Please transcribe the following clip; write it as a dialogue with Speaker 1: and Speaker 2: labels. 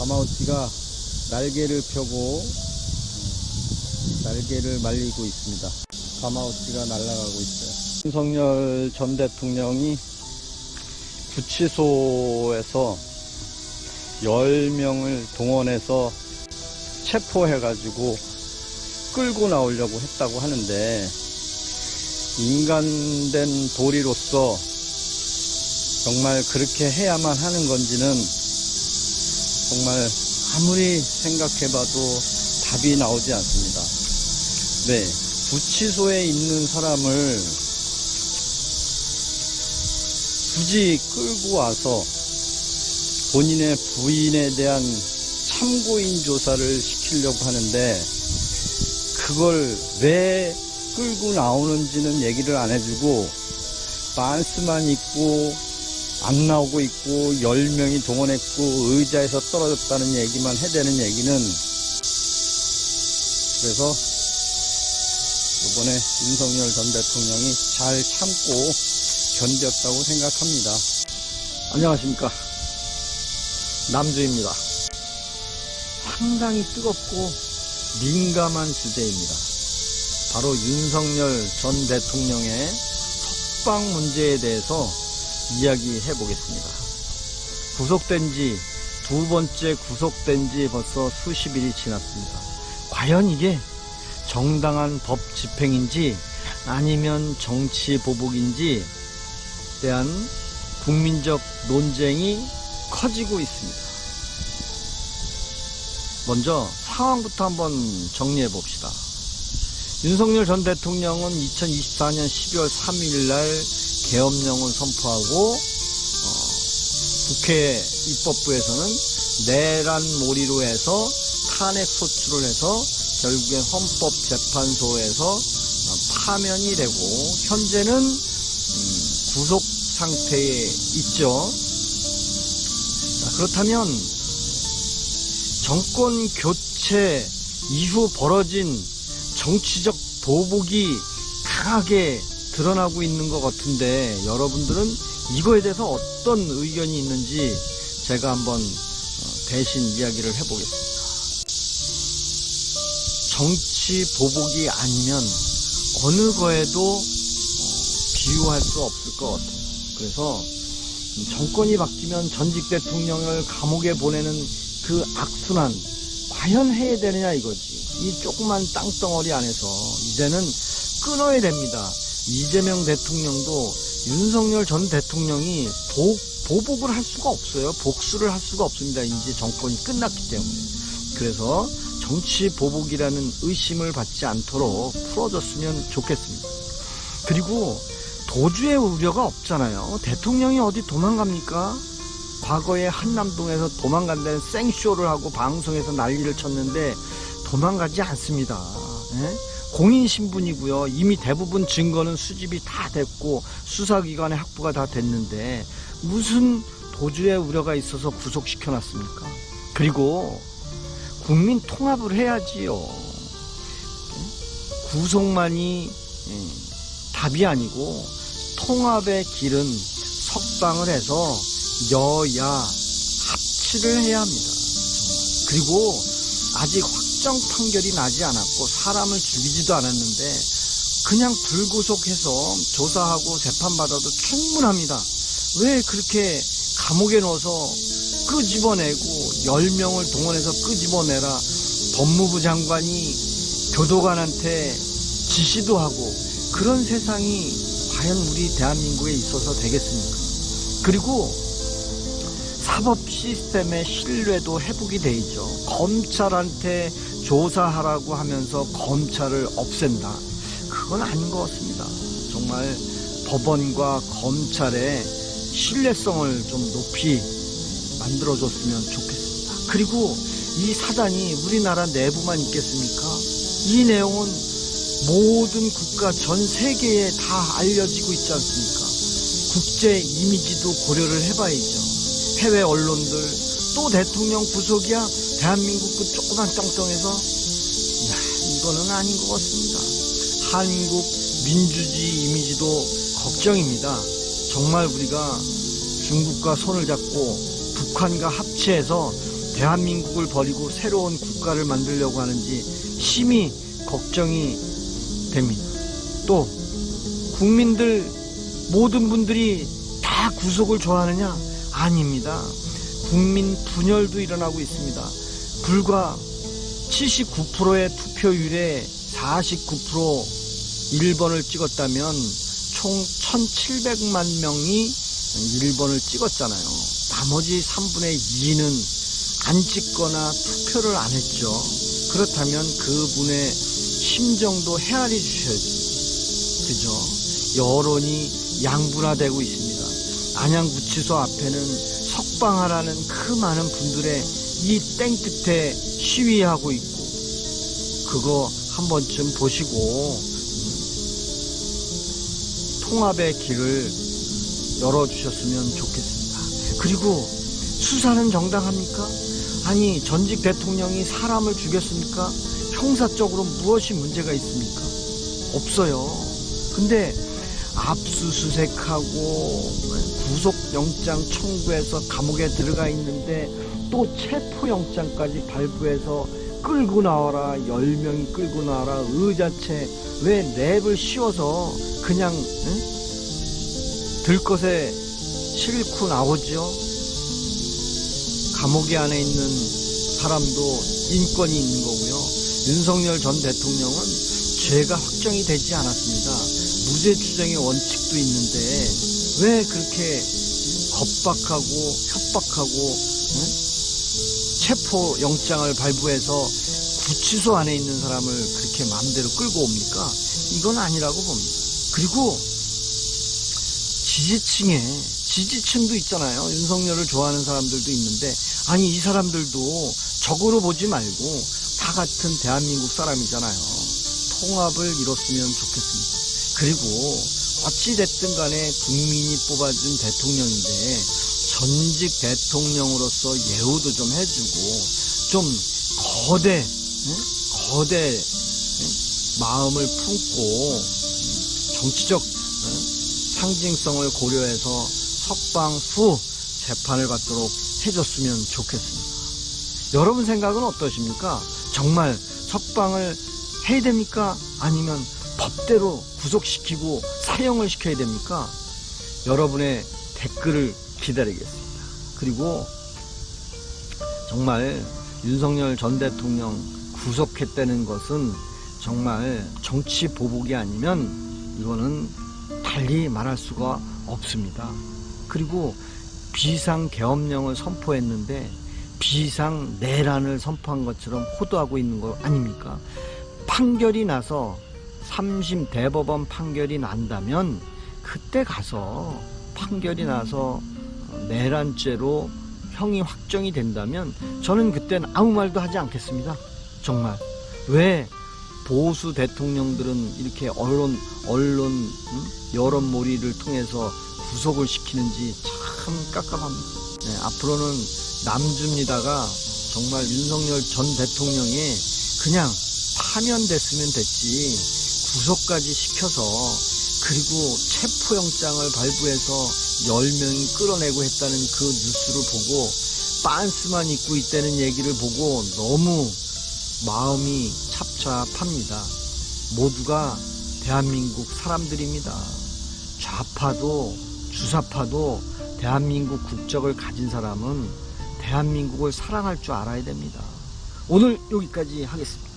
Speaker 1: 가마우치가 날개를 펴고 날개를 말리고 있습니다. 가마우치가 날아가고 있어요. 윤석열 전 대통령이 구치소에서 10명을 동원해서 체포해가지고 끌고 나오려고 했다고 하는데, 인간된 도리로서 정말 그렇게 해야만 하는 건지는 정말 아무리 생각해봐도 답이 나오지 않습니다. 네, 구치소에 있는 사람을 굳이 끌고 와서 본인의 부인에 대한 참고인 조사를 시키려고 하는데, 그걸 왜 끌고 나오는지는 얘기를 안 해주고 반스만 입고 안 나오고 있고 10명이 동원했고 의자에서 떨어졌다는 얘기만 해대는 얘기는, 그래서 이번에 윤석열 전 대통령이 잘 참고 견뎠다고 생각합니다. 안녕하십니까, 남주입니다. 상당히 뜨겁고 민감한 주제입니다. 바로 윤석열 전 대통령의 석방 문제에 대해서 이야기해 보겠습니다. 구속된 지 두 번째 구속된 지 벌써 수십일이 지났습니다. 과연 이게 정당한 법 집행인지 아니면 정치 보복인지 대한 국민적 논쟁이 커지고 있습니다. 먼저 상황부터 한번 정리해 봅시다. 윤석열 전 대통령은 2024년 12월 3일 날 계엄령을 선포하고 국회 입법부에서는 내란몰이로 해서 탄핵 소추를 해서 결국엔 헌법재판소에서 파면이 되고 현재는 구속 상태에 있죠. 자, 그렇다면 정권 교체 이후 벌어진 정치적 보복이 강하게 드러나고 있는 것 같은데, 여러분들은 이거에 대해서 어떤 의견이 있는지 제가 한번 대신 이야기를 해보겠습니다. 정치 보복이 아니면 어느 거에도 비유할 수 없을 것 같아요. 그래서 정권이 바뀌면 전직 대통령을 감옥에 보내는 그 악순환 과연 해야 되느냐 이거지. 이 조그만 땅덩어리 안에서 이제는 끊어야 됩니다. 이재명 대통령도 윤석열 전 대통령이 보복을 할 수가 없어요. 복수를 할 수가 없습니다. 이제 정권이 끝났기 때문에. 그래서 정치 보복이라는 의심을 받지 않도록 풀어줬으면 좋겠습니다. 그리고 도주의 우려가 없잖아요. 대통령이 어디 도망갑니까? 과거에 한남동에서 도망간다는 생쇼를 하고 방송에서 난리를 쳤는데 도망가지 않습니다. 예? 공인신분이고요. 이미 대부분 증거는 수집이 다 됐고 수사기관의 확보가 다 됐는데 무슨 도주의 우려가 있어서 구속시켜놨습니까? 그리고 국민 통합을 해야지요. 구속만이 답이 아니고 통합의 길은 석방을 해서 여야 합치를 해야 합니다. 그리고 아직 확정 판결이 나지 않았고 사람을 죽이지도 않았는데 그냥 불구속해서 조사하고 재판받아도 충분합니다. 왜 그렇게 감옥에 넣어서 끄집어내고 10명을 동원해서 끄집어내라 법무부 장관이 교도관한테 지시도 하고 그런 세상이 과연 우리 대한민국에 있어서 되겠습니까? 그리고 사법 시스템의 신뢰도 회복이 되죠. 검찰한테 조사하라고 하면서 검찰을 없앤다. 그건 아닌 것 같습니다. 정말 법원과 검찰의 신뢰성을 좀 높이 만들어줬으면 좋겠습니다. 그리고 이 사단이 우리나라 내부만 있겠습니까? 이 내용은 모든 국가 전 세계에 다 알려지고 있지 않습니까? 국제 이미지도 고려를 해봐야죠. 해외 언론들 또 대통령 구속이야? 대한민국 그 조그만 떵떵에서 이거는 아닌 것 같습니다. 한국 민주주의 이미지도 걱정입니다. 정말 우리가 중국과 손을 잡고 북한과 합치해서 대한민국을 버리고 새로운 국가를 만들려고 하는지 심히 걱정이 됩니다. 또 국민들 모든 분들이 다 구속을 좋아하느냐? 아닙니다. 국민 분열도 일어나고 있습니다. 불과 79%의 투표율에 49% 1번을 찍었다면 총 1700만 명이 1번을 찍었잖아요. 나머지 3분의 2는 안 찍거나 투표를 안 했죠. 그렇다면 그분의 심정도 헤아려 주셔야지. 그죠? 여론이 양분화되고 있습니다. 안양구치소 앞에는 석방하라는 그 많은 분들의 이 땡끝에 시위하고 있고, 그거 한 번쯤 보시고 통합의 길을 열어주셨으면 좋겠습니다. 그리고 수사는 정당합니까? 아니, 전직 대통령이 사람을 죽였습니까? 형사적으로 무엇이 문제가 있습니까? 없어요. 근데 압수수색하고 구속영장 청구해서 감옥에 들어가 있는데 또 체포영장까지 발부해서 끌고 나와라, 10명이 끌고 나와라, 의자체 왜 랩을 씌워서 그냥 들것에 싣고 나오죠. 감옥에 안에 있는 사람도 인권이 있는 거고요. 윤석열 전 대통령은 죄가 확정이 되지 않았습니다. 무죄 추정의 원칙도 있는데 왜 그렇게 겁박하고 협박하고 체포 영장을 발부해서 구치소 안에 있는 사람을 그렇게 마음대로 끌고 옵니까? 이건 아니라고 봅니다. 그리고 지지층도 있잖아요. 윤석열을 좋아하는 사람들도 있는데, 아니, 이 사람들도 적으로 보지 말고 다 같은 대한민국 사람이잖아요. 통합을 이뤘으면 좋겠습니다. 그리고 어찌됐든 간에 국민이 뽑아준 대통령인데 전직 대통령으로서 예우도 좀 해주고 좀 거대 마음을 품고 정치적 상징성을 고려해서 석방 후 재판을 받도록 해줬으면 좋겠습니다. 여러분 생각은 어떠십니까? 정말 석방을 해야 됩니까? 아니면 법대로 구속시키고 사형을 시켜야 됩니까? 여러분의 댓글을 기다리겠습니다. 그리고 정말 윤석열 전 대통령 구속했다는 것은 정말 정치 보복이 아니면 이거는 달리 말할 수가 없습니다. 그리고 비상계엄령을 선포했는데 비상내란을 선포한 것처럼 호도하고 있는 거 아닙니까? 판결이 나서 3심 대법원 판결이 난다면 그때 가서 판결이 나서 내란죄로 형이 확정이 된다면 저는 그때는 아무 말도 하지 않겠습니다. 정말 왜 보수 대통령들은 이렇게 언론 여론몰이를 통해서 구속을 시키는지 참 깝깝합니다. 네, 앞으로는 남줍니다가 정말 윤석열 전 대통령이 그냥 파면됐으면 됐지, 구속까지 시켜서 그리고 체포영장을 발부해서 10명이 끌어내고 했다는 그 뉴스를 보고 빤스만 입고 있다는 얘기를 보고 너무 마음이 찹찹합니다. 모두가 대한민국 사람들입니다. 좌파도 주사파도 대한민국 국적을 가진 사람은 대한민국을 사랑할 줄 알아야 됩니다. 오늘 여기까지 하겠습니다.